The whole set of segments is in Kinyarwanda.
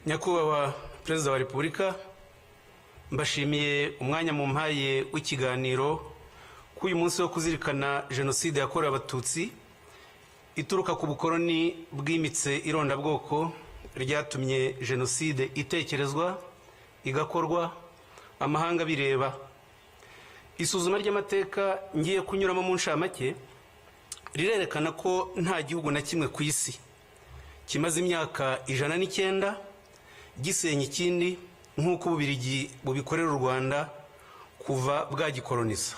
Nyakubahwa Perezida wa Repubulika, mbashimiye umwanya mu mpaye w'ikiganiro k'uyu munsi wo kuzirikana Jenoside yakorewe Abatutsi ituruka ku bukoroni bwimitse irondabwoko ryatumye Jenoside itekerezwa igakorwa amahanga bireba. Isuzuma ry'amateka ngiye kunyuramo mu nshamake rirerekana ko nta gihugu na kimwe ku isi kimaze imyaka 109 gisenya ikindi nk'uko Ububirigi bubikorera u Rwanda kuva bwagikoloniza.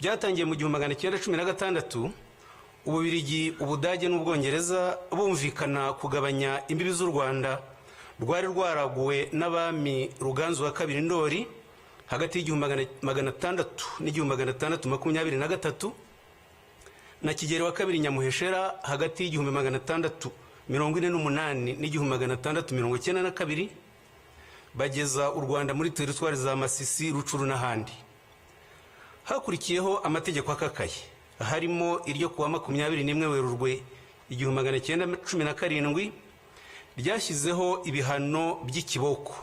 Byatangiye mu 1916 Ububirigi, Ubudage n'Ubwongereza bumvikana kugabanya imbibi z'u Rwanda rwari rwaraguwe n'abami Ruganzu wa kabiri Ndoli hagati y'1600 n'1623 na Kigeli wa kabiri Nyamuheshera hagati y'1648 n'1692 bageza u Rwanda muri teritwari za Masisi, Rucuru n'ahandi. Hakurikiyeho amategeko akakaye harimo iryo kuwa 21 Werurwe 1917 ryashyizeho ibihano by'ikiboko,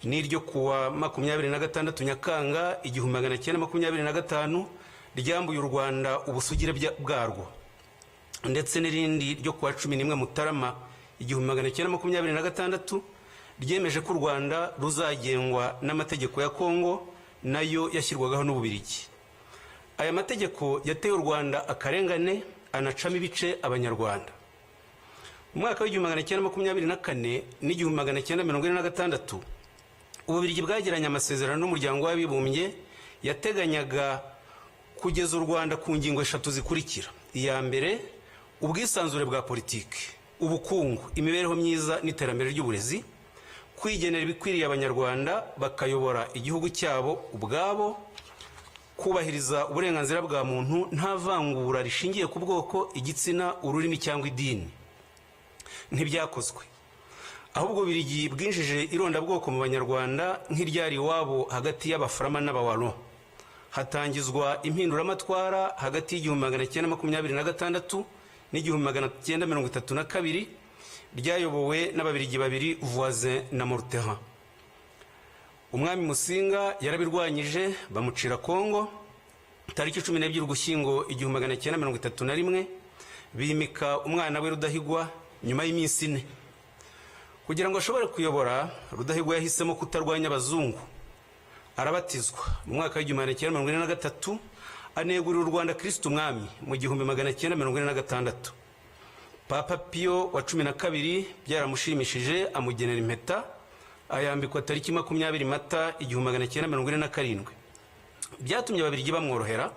n'iryo kuwa 26 Nyakanga 1925 ryambuye u Rwanda ubusugire bwarwo, ndetse n'irindi ryo kuwa 11 Mutarama 1926 ryemeje ko u Rwanda ruzagengwa n'amategeko ya Kongo nayo yashyirwagaho n'Ububirigi. Aya mategeko yateye u Rwanda akarengane anacamo ibice Abanyarwanda. Mu mwaka wa 1924 n'1946 Ububirigi bwagiranye amasezerano n'umuryango w'abibumbye yateganyaga kugeza u Rwanda ku ngingo 3 zikurikira: iya mbere, ubwisanzure bwa politiki, ubukungu, imibereho myiza n'iterambere ry'uburezi, kwigenera ibikwiriye Abanyarwanda bakayobora igihugu cyabo ubwabo, kubahiriza uburenganzira bwa muntu nta vangura rishingiye ku bwoko, igitsina, ururimi cyangwa idini. Ntibyakozwe, ahubwo Ububirigi bwinjije irondabwoko mu Banyarwanda nk'iryari iwabo hagati y'Abaframa n'Abawalo. Hatangizwa impinduramatwara hagati y'1926 n'1932 ryayobowe n'Ababirigi babiri, Voisin na Morteran. Umwami Musinga yarabirwanyije bamucira Kongo. Tariki 12 Ugushyingo 1931 bimika umwana we Rudahigwa nyuma y'iminsi 4. Kugira ngo ashobore kuyobora, Rudahigwa yahisemo kutarwanya abazungu. Arabatizwa mu mwaka wa 1943 anegurira u Rwanda Kristo Umwami mu 1946. Papa Pio wa 12 byaramushimishije amugenera impeta ayambikwa tariki 20 Mata 1947. Byatumye Ababirigi bamworohera,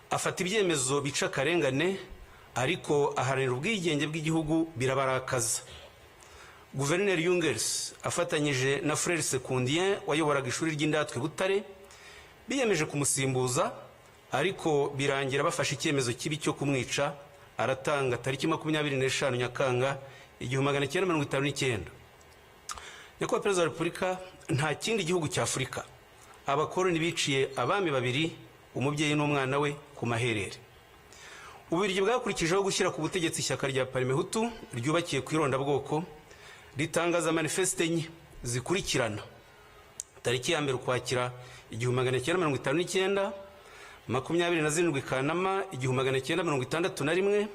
afata ibyemezo bica akarengane, ariko aharanira ubwigenge bw'igihugu birabarakaza. Guverineri Jungers afatanyije na Frere Sekundien wayoboraga ishuri ry'indatwe Butare biyemeje kumusimbuza, ariko birangira bafashe icyemezo kibi cyo kumwica. Aratanga tariki 25 Nyakanga 1959. Nyakubahwa Perezida wa Repubulika, nta kindi gihugu cya Afurika abakoroni biciye abami babiri, umubyeyi n'umwana we, ku maherere. Ububirigi bwakurikijeho gushyira ku butegetsi ishyaka rya Parmehutu ryubakiye ku irondabwoko, ritangaza manifeste enye zikurikirana: tariki ya mbere Ukwakira 1959, 27 Kanama 1961,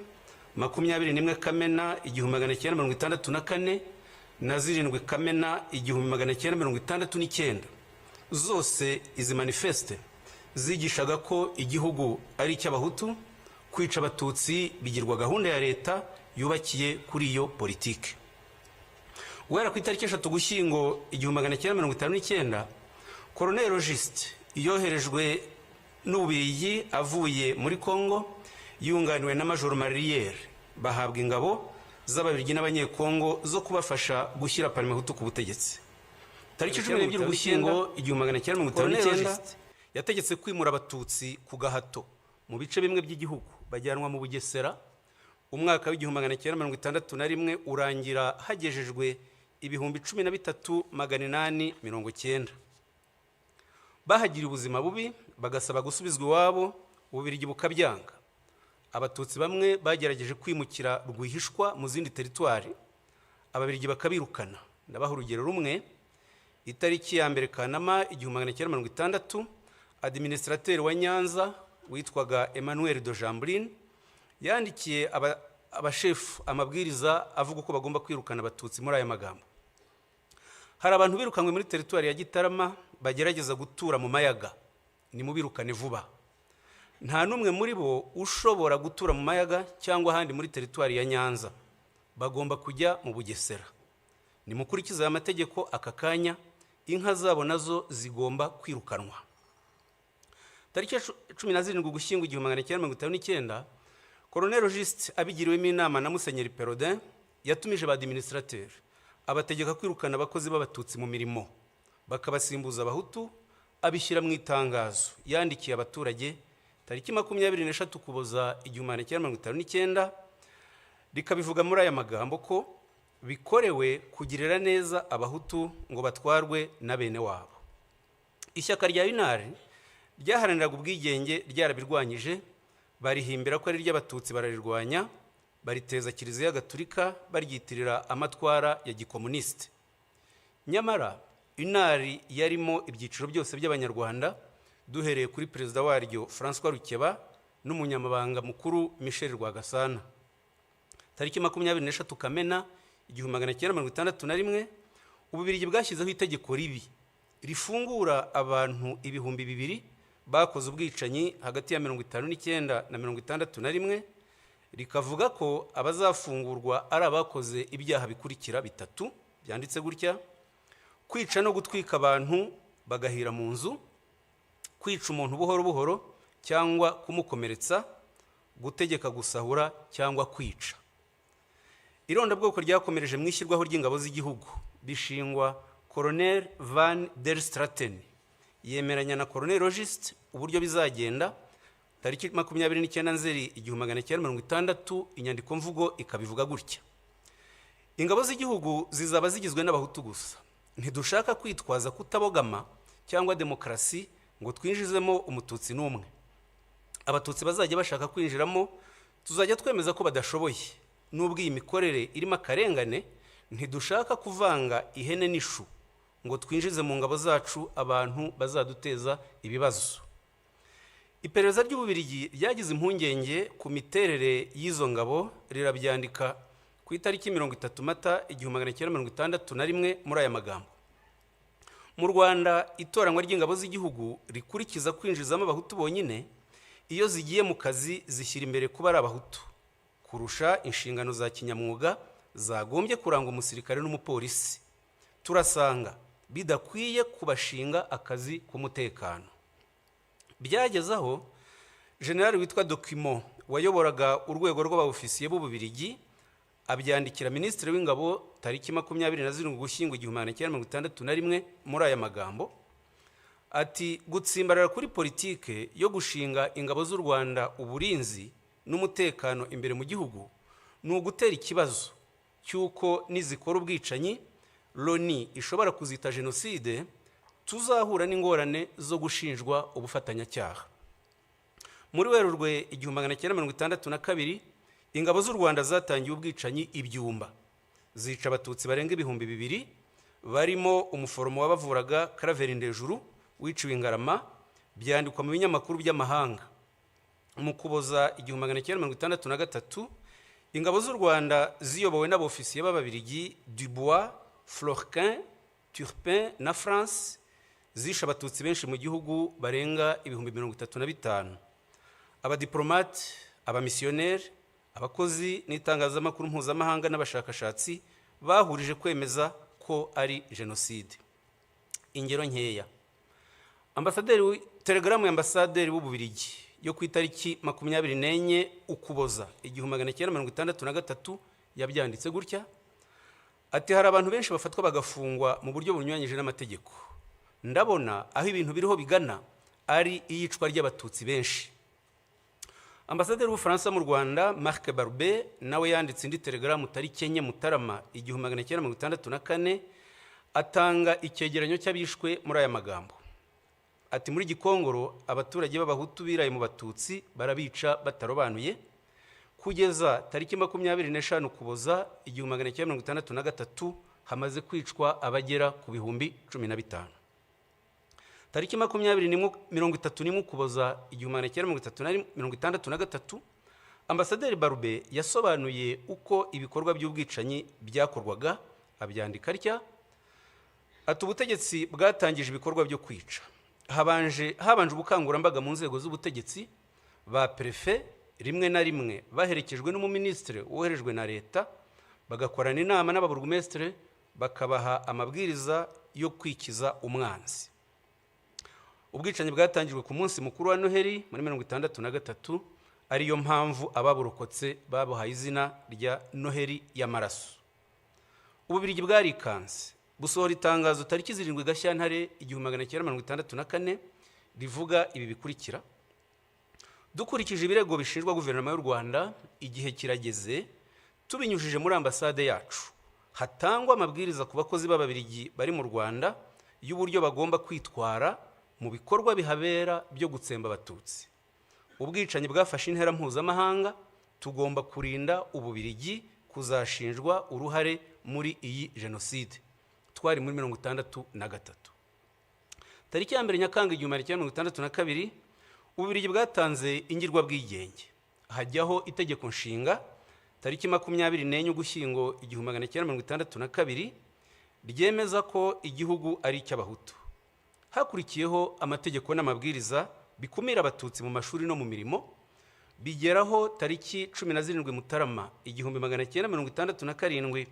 21 Kamena 1964 na 7 Kamena 1969. Zose izi manifeste zigishaga ko igihugu ari icy'Abahutu, kwica Abatutsi bigirwa gahunda ya leta yubakiye kuri iyo politiki. Guhera ku itariki 3 Ugushyingo 1959, Colonel Logiste yoherejwe n'Ububirigi avuye muri Kongo yunganiwe na Major Marier, bahabwa ingabo z'Ababirigi n'Abanyekongo zo kubafasha gushyira Parmehutu ku butegetsi. Tariki 12 Ugushyingo 1959 yategetse kwimura Abatutsi ku gahato mu bice bimwe by'igihugu bajyanwa mu Bugesera. Umwaka wa 1961 urangira hagejejwe 13,890. Bahagiriye ubuzima bubi bagasaba gusubizwa iwabo, Ububirigi bukabyanga. Abatutsi bamwe bagerageje kwimukira rwihishwa mu zindi teritwari, ababirigi bakabirukana. Ndabaha urugero rumwe. Itariki ya mbere Kanama 1960, administrateur wa Nyanza witwaga Emmanuel de Jambrine yandikiye abashefu amabwiriza avuga ko bagomba kwirukana abatutsi muri aya magambo: hari abantu birukanywe muri teritwari ya Gitarama bagerageza gutura mu mayaga, ni mubirukane vuba. Nta numwe muri bo ushobora gutura mu mayaga cyangwa ahandi muri teritwari ya Nyanza, bagomba kujya mu Bugesera. Nimukurikiza aya mategeko aka kanya, inka zabo nazo zigomba kwirukanwa. Tariki 17 Ugushyingo 1959, Colonel Auguste abigiriwemo inama na Musenyeri Perodin yatumije ba administrateur abategeka kwirukana abakozi b'abatutsi mu mirimo, bakabasimbuza abahutu. Abishyira mu itangazo yandikiye abaturage tariki 23 Ukuboza 1959, rikabivuga muri aya magambo ko bikorewe kugirira neza abahutu ngo batwarwe na bene wabo. Ishyaka rya UNAR ryaharaniraga ubwigenge ryarabirwanyije, barihimbira ko ari ry'abatutsi bararirwanya, bariteza Kiliziya Gatulika baryitirira amatwara ya gikomuniste. Nyamara UNAR yarimo ibyiciro byose by'abanyarwanda, duhereye kuri perezida waryo François Rukeba n'umunyamabanga mukuru Michel Rwagasana. Tariki 23 Kamena 1961, Ububirigi bwashyizeho itegeko ribi rifungura abantu 2,000 bakoze ubwicanyi hagati ya 59 na 61, rikavuga ko abazafungurwa ari abakoze ibyaha bikurikira bitatu byanditse gutya: kwica no gutwika abantu bagahira mu nzu, kwica umuntu buhoro buhoro cyangwa kumukomeretsa, gutegeka gusahura cyangwa kwica. Irondabwoko ryakomereje mu ishyirwaho ry'ingabo z'igihugu, bishingwa Colonel Van der Straten yemeranya na Colonel Auguste uburyo bizagenda. Tariki 29 Nzeri 1960, inyandiko mvugo ikabivuga gutya: ingabo z'igihugu zizaba zigizwe n'abahutu gusa. Ntidushaka kwitwaza kutabogama cyangwa demokarasi ngo twinjizemo umututsi n'umwe. Abatutsi bazajya bashaka kwinjiramo tuzajya twemeza ko badashoboye. Nubwo iyi mikorere irimo akarengane, ntidushaka kuvanga ihene n'ishu ngo twinjize mu ngabo zacu abantu bazaduteza ibibazo. Iperereza ry'Ububirigi ryagize impungenge ku miterere y'izo ngabo, rirabyandika ku itariki 30 Mata 1961 muri aya magambo: mu Rwanda itoranwa ry'ingabo z'igihugu rikurikiza kwinjizamo abahutu bonyine. Iyo zigiye mu kazi zishyira imbere kuba ari abahutu kurusha inshingano za kinyamwuga zagombye kuranga umusirikare n'umupolisi. Turasanga bidakwiye kubashinga akazi k'umutekano. Byageze aho General witwa Document wayoboraga urwego rw'abaofisiye b'Ububirigi abyandikira Minisitiri w'Ingabo tariki 27 Ugushyingo 1961 muri aya magambo ati: gutsimbarara kuri politike yo gushinga ingabo z'u Rwanda uburinzi n'umutekano imbere mu gihugu ni ugutera ikibazo cy'uko nizikora ubwicanyi Loni ishobora kuzita jenoside, tuzahura n'ingorane zo gushinjwa ubufatanyacyaha. Muri Werurwe 1962, ingabo z'u Rwanda zatangiye ubwicanyi Ibyumba, zica abatutsi barenga 2,000 barimo umuforomo wabavuraga Claver Ndejuru wiciwe Ngarama, byandikwa mu binyamakuru by'amahanga. Mu Kuboza 1963, ingabo z'u Rwanda ziyobowe n'abofisiye b'Ababirigi Dubois, Florquin, Turpin na France zisha abatutsi benshi mu gihugu barenga 35,000. Abadiplomate, abamisiyoneri, abakozi n'itangazamakuru mpuzamahanga n'abashakashatsi bahurije kwemeza ko ari jenoside. Ingero nkeya: telegramu ya ambasaderi w'Ububirigi yo ku itariki 24 Ukuboza 1963 yabyanditse gutya ati: hari abantu benshi bafatwa bagafungwa mu buryo bunyuranyije n'amategeko. Ndabona aho ibintu biriho bigana ari iyicwa ry'abatutsi benshi. Ambasaderi w'Ubufaransa mu Rwanda Marc Barbe nawe yanditse indi telegramu tariki 4 Mutarama 1964 atanga icyegeranyo cy'abishwe muri aya magambo ati: muri Gikongoro abaturage b'abahutu biraye mu batutsi barabica batarobanuye. kugeza tariki 25 Ukuboza 1963 hamaze kwicwa abagera ku bihumbi 15. Tariki 31 Ukuboza 1963 Ambasaderi Barbe yasobanuye uko ibikorwa by'ubwicanyi byakorwaga, abyandika atya: ati ubutegetsi bwatangije ibikorwa byo kwica. Habanje ubukangurambaga mu nzego z'ubutegetsi, ba prefe rimwe na rimwe baherekejwe n'umuministre woherejwe na leta, bagakorana inama n'ababurugumestre bakabaha amabwiriza yo kwikiza umwanzi. Ubwicanyi bwatangijwe ku munsi mukuru wa Noheli muri 1963, ariyo mpamvu ababurokotse babuhaye izina rya Noheli y'amaraso. Ububirigi bwarikanze busohora itangazo tariki 7 Gashyantare 1964 rivuga ibi bikurikira: dukurikije ibirego bishinjwa guverinoma y'u Rwanda, igihe kirageze tubinyujije muri ambasade yacu hatangwa amabwiriza ku bakozi b'Ababirigi bari mu Rwanda y'uburyo bagomba kwitwara mu bikorwa bihabera byo gutsemba Abatutsi. Ubwicanyi bwafashe intera mpuzamahanga, tugomba kurinda Ububirigi kuzashinjwa uruhare muri iyi jenoside. Twari muri 1963. Tariki ya 1 Nyakanga 1962 Ububirigi bwatanze ingirwa bwigenge, hajyaho itegeko nshinga tariki 24 Ugushyingo 1962 ryemeza ko igihugu ari icy'Abahutu. Hakurikiyeho amategeko n'amabwiriza bikumira Abatutsi mu mashuri no mu mirimo, bigeraho tariki 17 Mutarama 1967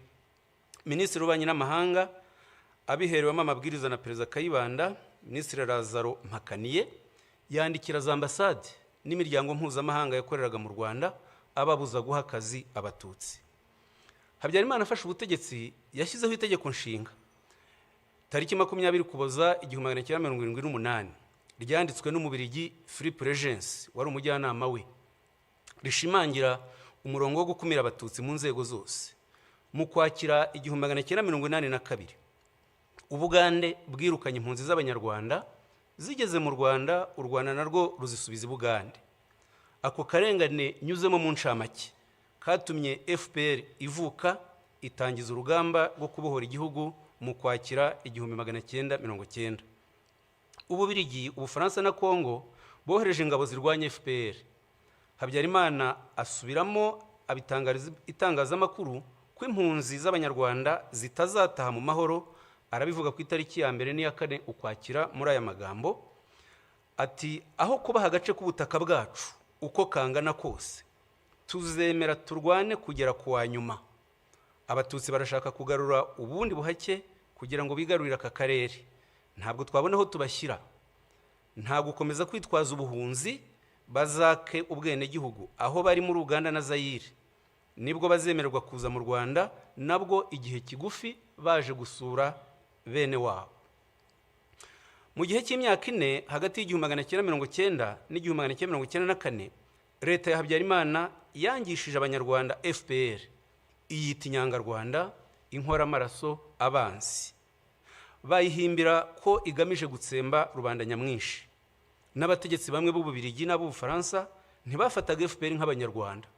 Minisitiri w'Ububanyi n'Amahanga abiherewemo amabwiriza na Perezida Kayibanda, Minisitiri Lazaro Mpakaniye yandikira za ambasade n'imiryango mpuzamahanga yakoreraga mu Rwanda ababuza guha akazi Abatutsi. Habyarimana afashe ubutegetsi yashyizeho itegeko nshinga tariki 20 Ukuboza 1978 ryanditswe n'Umubirigi Philippe Regency wari umujyanama we, rishimangira umurongo wo gukumira Abatutsi mu nzego zose. Mu Kwakira 1982 Ubugande bwirukanye impunzi z'Abanyarwanda zigeze mu Rwanda, u Rwanda narwo ruzisubiza i Bugande. Ako karengane nyuzemo mu ncamake katumye FPR ivuka, itangiza urugamba rwo kubohora igihugu mu Kwakira 1990. Ububirigi, Ubufaransa na Kongo bohereje ingabo zirwanya FPR. Habyarimana asubiramo abitangariza itangazamakuru ko impunzi z'Abanyarwanda zitazataha mu mahoro. Arabivuga ku itariki ya 2 n'iya 4 Ukwakira muri aya magambo ati: aho kubaha agace k'ubutaka bwacu uko kangana kose, tuzemera turwane kugera ku wa nyuma. Abatutsi barashaka kugarura ubundi buhake kugira ngo bigarurire aka karere. Ntabwo twabona aho tubashyira, nta gukomeza kwitwaza ubuhunzi, bazake ubwene gihugu aho bari muri Uganda na Zaire. Nibwo bazemererwa kuza mu Rwanda, nabwo igihe kigufi baje gusura bene wabo. Mu gihe cy'imyaka 4 hagati y'1990 n'1994 leta ya Habyarimana yangishije Abanyarwanda FPR, iyita inyangarwanda, inkoramaraso, abanzi. Bayihimbira ko igamije gutsemba rubanda nyamwinshi. N'abategetsi bamwe b'Ububirigi n'Ubufaransa ntibafataga FPR nk'Abanyarwanda.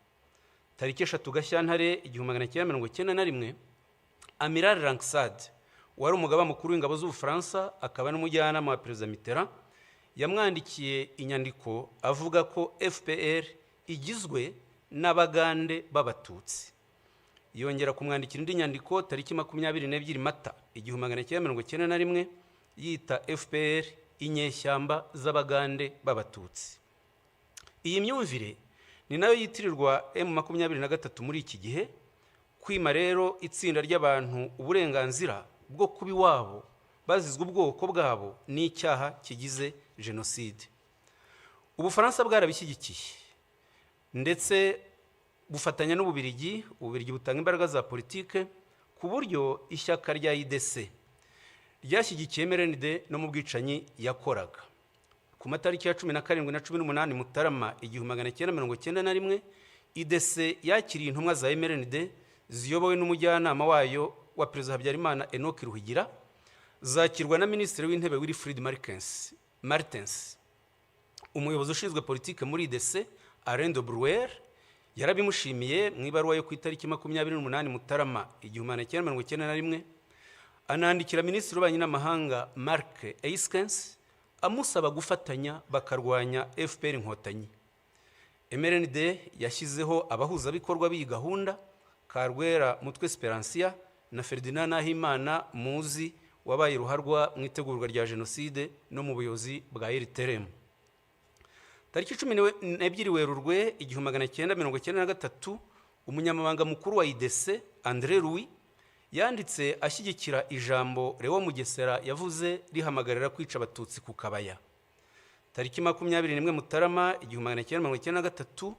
Tariki 3 Gashyantare 1991 Amiral Langsade wari umugaba mukuru w'ingabo z'Ubufaransa akaba n'umujyanama wa Perezida Mitterrand yamwandikiye inyandiko avuga ko FPR igizwe n'Abagande b'Abatutsi. Yongera kumwandikira indi nyandiko tariki 22 Mata 1991 yita FPR inyeshyamba z'Abagande b'Abatutsi. Iyi myumvire ni nayo yitirirwa M23 muri iki gihe, kwima rero itsinda ry'abantu uburenganzira bwo kuba iwabo bazizwe ubwoko bwabo n'icyaha kigize jenoside. Ubufaransa bwarabishyigikiye ndetse bufatanya n'Ububirigi. Ububirigi butanga imbaraga za politike ku buryo ishyaka rya IDC ryashyigikiye MRND no mu bwicanyi yakoraga. Ku matariki ya 17 na 18 Mutarama 1991 IDC yakiriye intumwa za MRND ziyobowe n'umujyanama wayo wa Perezida Habyarimana Enoch Ruhigira, zakirwa na Minisitiri w'Intebe Wilfried Martens. Umuyobozi ushinzwe politike muri IDC Alain de Brouwer yarabimushimiye mu ibaruwa yo ku itariki 28 Mutarama 1991, anandikira Minisitiri w'Ububanyi n'Amahanga Mark Eyskens amusaba gufatanya bakarwanya FPR Inkotanyi. MRND yashyizeho abahuzabikorwa b'iyi gahunda, Karwera Mutwe Speransia na Ferdinand Nahimana muzi wabaye ruharwa mu itegurwa rya jenoside no mu buyobozi bwa RTRM. Tariki 12 Werurwe 1993, umunyamabanga mukuru wa IDC André Louis yanditse ashyigikira ijambo Leo Mugesera yavuze rihamagarira kwica abatutsi ku Kabaya. Tariki 21 Mutarama 1993,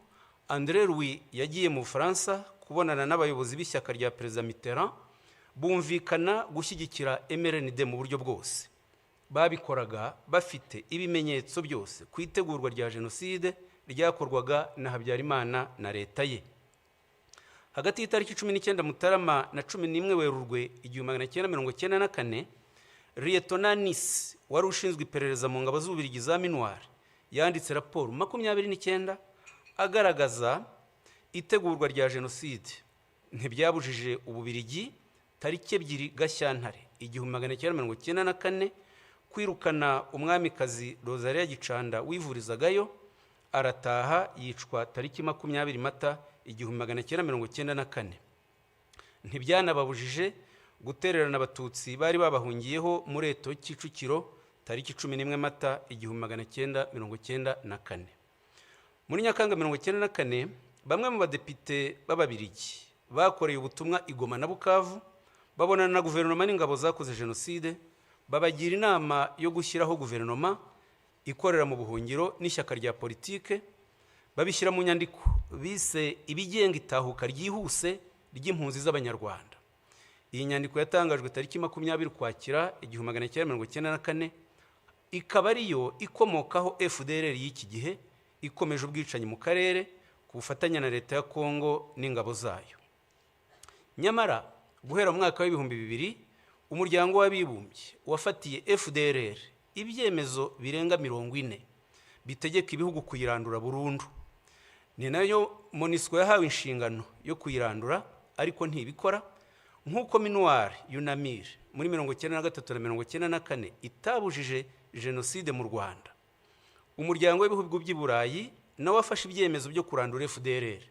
André Louis yagiye mu Bufaransa kubonana n'abayobozi b'ishyaka rya Perezida Mitterrand, bumvikana gushyigikira MRND mu buryo bwose. Babikoraga bafite ibimenyetso byose ku itegurwa rya jenoside ryakorwaga na Habyarimana na leta ye. Hagati y'itariki 19 Mutarama na 11 Werurwe 1994, Lieutenant Nice wari ushinzwe iperereza mu ngabo z'Ububiligi za Minuar yanditse raporo 29 agaragaza itegurwa rya jenoside ntibyabujije Ububiligi tariki 2 Gashyantare 1994 kwirukana umwamikazi Rosalia Gicanda wivurizagayo, arataha yicwa tariki 20 Mata 1994. Ntibyanababujije gutererana abatutsi bari babahungiyeho muri Eto Kicukiro tariki 11 Mata 1994. Muri Nyakanga 1994, bamwe mu badepite b'Ababiligi bakoreye ubutumwa i Goma na Bukavu, babonana na guverinoma n'ingabo zakoze jenoside, babagira inama yo gushyiraho guverinoma ikorera mu buhungiro n'ishyaka rya politike, babishyira mu nyandiko bise ibigenga itahuka ryihuse ry'impunzi z'Abanyarwanda. Iyi nyandiko yatangajwe tariki 20 Ukwakira 1994, ikaba ariyo ikomokaho FDLR y'iki gihe ikomeje ubwicanyi mu karere ku bufatanye na leta ya Kongo n'ingabo zayo. Nyamara guhera mu mwaka w'ibihumbi 2000, umuryango w'abibumbye wafatiye FDLR ibyemezo birenga 40 bitegeka ibihugu kuyirandura burundu. Ni nayo MONUSCO yahawe inshingano yo kuyirandura, ariko ntibikora, nk'uko Minuar Yunamir muri 1993 na 1994 itabujije jenoside mu Rwanda. Umuryango w'ibihugu by'i Burayi nawe wafashe ibyemezo byo kurandura FDLR,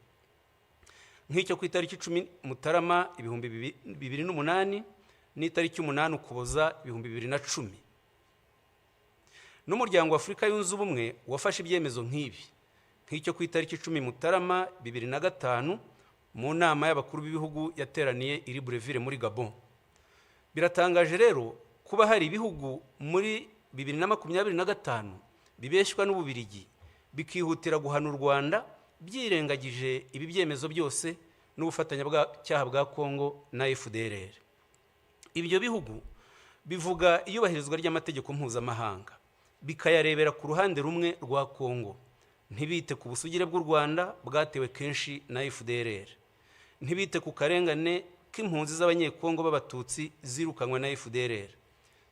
nk'icyo ku itariki 10 Mutarama 2008 n'itariki 8 Ukuboza 2010. N'umuryango wa Afurika yunze ubumwe wafashe ibyemezo nk'ibi, nk'icyo ku itariki 10 Mutarama 2005 mu nama y'abakuru b'ibihugu yateraniye i Libreville muri Gabon. Biratangaje rero kuba hari ibihugu muri 2025 bibeshywa n'Ububiligi bikihutira guhana u Rwanda byirengagije ibi byemezo byose n'ubufatanya bw'icyaha bwa Kongo na FDLR. Ibyo bihugu bivuga iyubahirizwa ry'amategeko mpuzamahanga, bikayarebera ku ruhande rumwe rwa Kongo, ntibite ku busugire bw'u Rwanda bwatewe kenshi na FDLR, ntibite ku karengane k'impunzi z'Abanyekongo b'Abatutsi zirukanwe na FDLR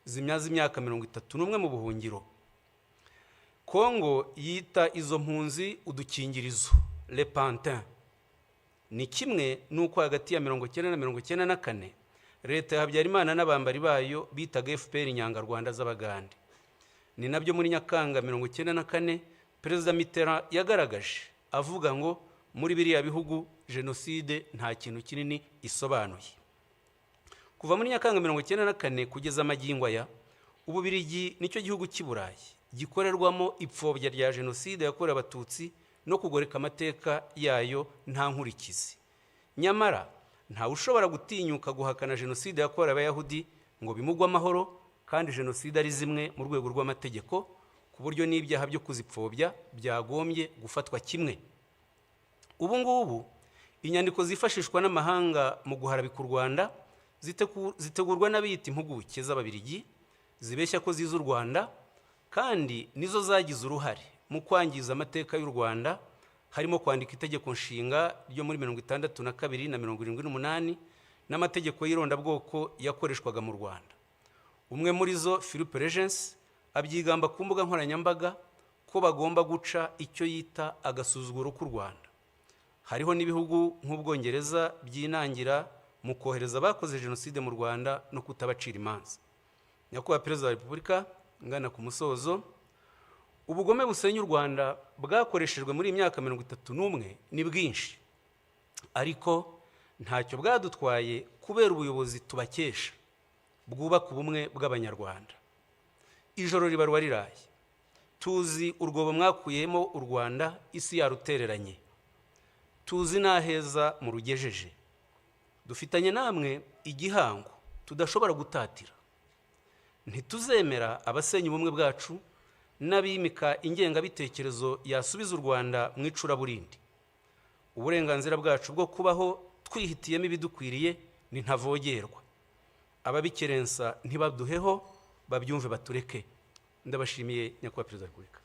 zimyaza imyaka 31 mu buhungiro. Kongo yita izo mpunzi udukingirizo, le pantin. Ni kimwe nuko hagati ya 1990 na 1994 leta ya Habyarimana n'abambari bayo bitaga FPR Inyangarwanda z'Abagande. Ni nabyo muri Nyakanga 1994 Perezida Mitterrand yagaragaje avuga ngo muri biriya bihugu jenoside nta kintu kinini isobanuye. Kuva muri Nyakanga 1994 kugeza magingo aya, Ububiligi nicyo gihugu cy'i Burayi gikorerwamo ipfobya rya jenoside yakorewe Abatutsi no kugoreka amateka yayo nta nkurikizi. Nyamara nta ushobora gutinyuka guhakana jenoside yakorewe Abayahudi ngo bimugwe amahoro, kandi jenoside ari zimwe mu rwego rw'amategeko, ku buryo n'ibyaha byo kuzipfobya byagombye gufatwa kimwe. Ubu ngubu inyandiko zifashishwa n'amahanga mu guharabika u Rwanda zitegurwa n'abiyita impuguke z'Ababiligi zibeshya ko ziza u Rwanda, kandi nizo zagize uruhare mu kwangiza amateka y'u Rwanda, harimo kwandika itegeko nshinga ryo muri 62 na 78 n'amategeko y'irondabwoko yakoreshwaga mu Rwanda. Umwe muri zo, Philippe Regency, abyigamba ku mbuga nkoranyambaga ko bagomba guca icyo yita agasuzuguro k'u Rwanda. hariho n'ibihugu nk'Ubwongereza byinangira mu kohereza abakoze jenoside mu Rwanda no kutabacira imanza. Nyakubahwa Perezida wa Repubulika, ngana ku musozo, ubugome busenya u Rwanda bwakoreshejwe muri imyaka 31 ni bwinshi, ariko ntacyo bwadutwaye kubera ubuyobozi tubakesha bwubaka ubumwe bw'Abanyarwanda. Ijoro ribarwa riraye, tuzi urwobo mwakuyemo u Rwanda isi yarutereranye, tuzi n'aheza mu rugejeje, dufitanye namwe igihango tudashobora gutatira. Ntituzemera abasenya ubumwe bwacu n'abimika ingengabitekerezo yasubiza u Rwanda mu icuraburindi. Uburenganzira bwacu bwo kubaho twihitiyemo ibidukwiriye ni ntavogerwa. Ababikerensa ntibaduheho, babyumve batureke. Ndabashimiye Nyakubahwa Perezida wa Repubulika.